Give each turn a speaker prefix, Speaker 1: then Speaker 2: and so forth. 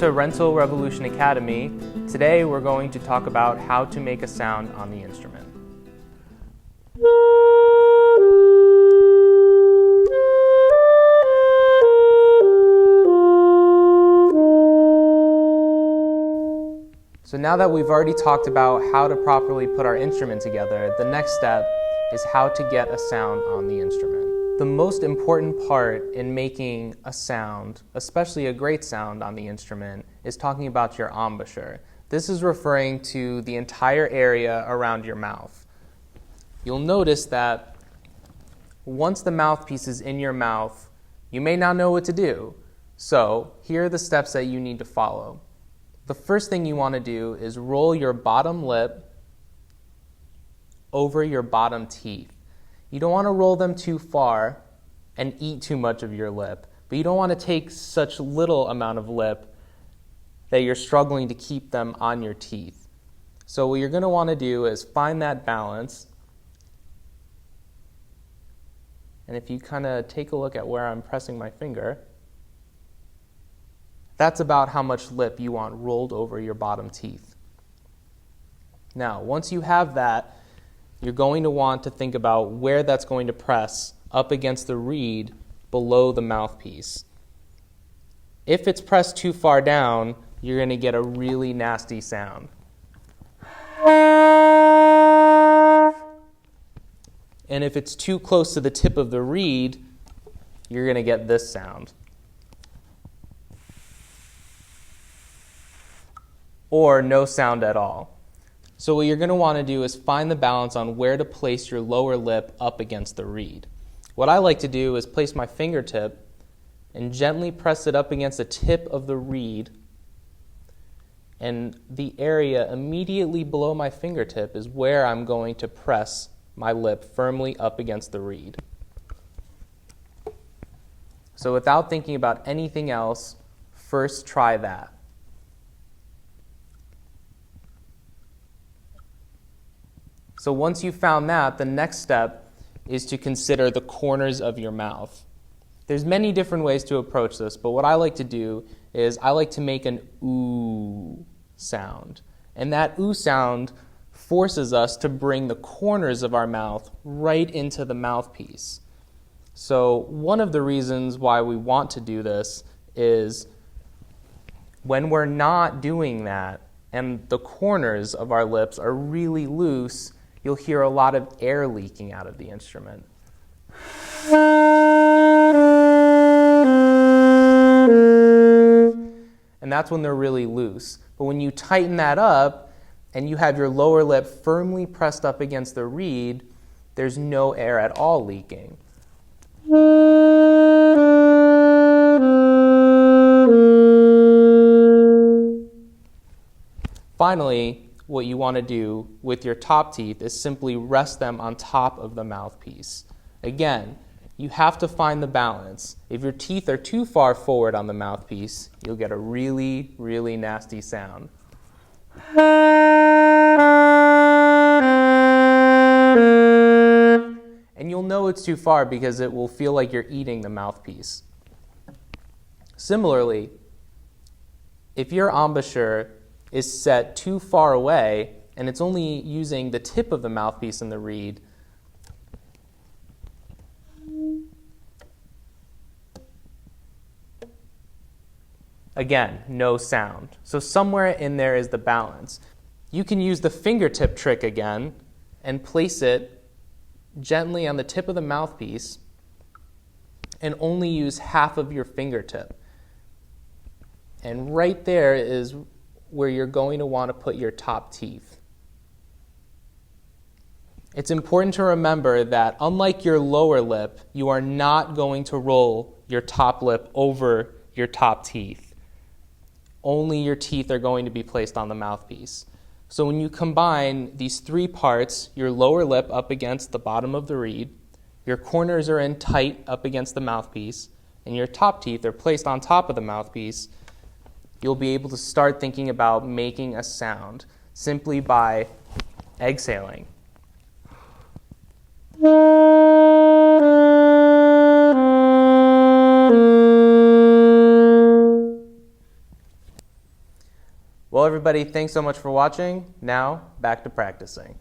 Speaker 1: to Rental Revolution Academy. Today we're going to talk about how to make a sound on the instrument. So now that we've already talked about how to properly put our instrument together, the next step is how to get a sound on the instrument. The most important part in making a sound, especially a great sound on the instrument, is talking about your embouchure. This is referring to the entire area around your mouth. You'll notice that once the mouthpiece is in your mouth, you may not know what to do. So here are the steps that you need to follow. The first thing you want to do is roll your bottom lip over your bottom teeth. You don't want to roll them too far and eat too much of your lip, but you don't want to take such little amount of lip that you're struggling to keep them on your teeth. So what you're going to want to do is find that balance. And if you kind of take a look at where I'm pressing my finger, that's about how much lip you want rolled over your bottom teeth. Now, once you have that, you're going to want to think about where that's going to press up against the reed below the mouthpiece. If it's pressed too far down, you're going to get a really nasty sound. And if it's too close to the tip of the reed, you're going to get this sound. Or no sound at all. So what you're going to want to do is find the balance on where to place your lower lip up against the reed. What I like to do is place my fingertip and gently press it up against the tip of the reed, and the area immediately below my fingertip is where I'm going to press my lip firmly up against the reed. So without thinking about anything else, first try that. So once you've found that, the next step is to consider the corners of your mouth. There's many different ways to approach this, but what I like to do is I like to make an ooh sound. And that ooh sound forces us to bring the corners of our mouth right into the mouthpiece. So one of the reasons why we want to do this is when we're not doing that and the corners of our lips are really loose, you'll hear a lot of air leaking out of the instrument. And that's when they're really loose. But when you tighten that up and you have your lower lip firmly pressed up against the reed, there's no air at all leaking. Finally, what you want to do with your top teeth is simply rest them on top of the mouthpiece. Again, you have to find the balance. If your teeth are too far forward on the mouthpiece, you'll get a really, really nasty sound. And you'll know it's too far because it will feel like you're eating the mouthpiece. Similarly, if your embouchure is set too far away and it's only using the tip of the mouthpiece in the reed, again, no sound. So somewhere in there is the balance. You can use the fingertip trick again and place it gently on the tip of the mouthpiece and only use half of your fingertip. And right there is where you're going to want to put your top teeth. It's important to remember that unlike your lower lip, you are not going to roll your top lip over your top teeth. Only your teeth are going to be placed on the mouthpiece. So when you combine these three parts, your lower lip up against the bottom of the reed, your corners are in tight up against the mouthpiece, and your top teeth are placed on top of the mouthpiece, you'll be able to start thinking about making a sound simply by exhaling. Well, everybody, thanks so much for watching. Now, back to practicing.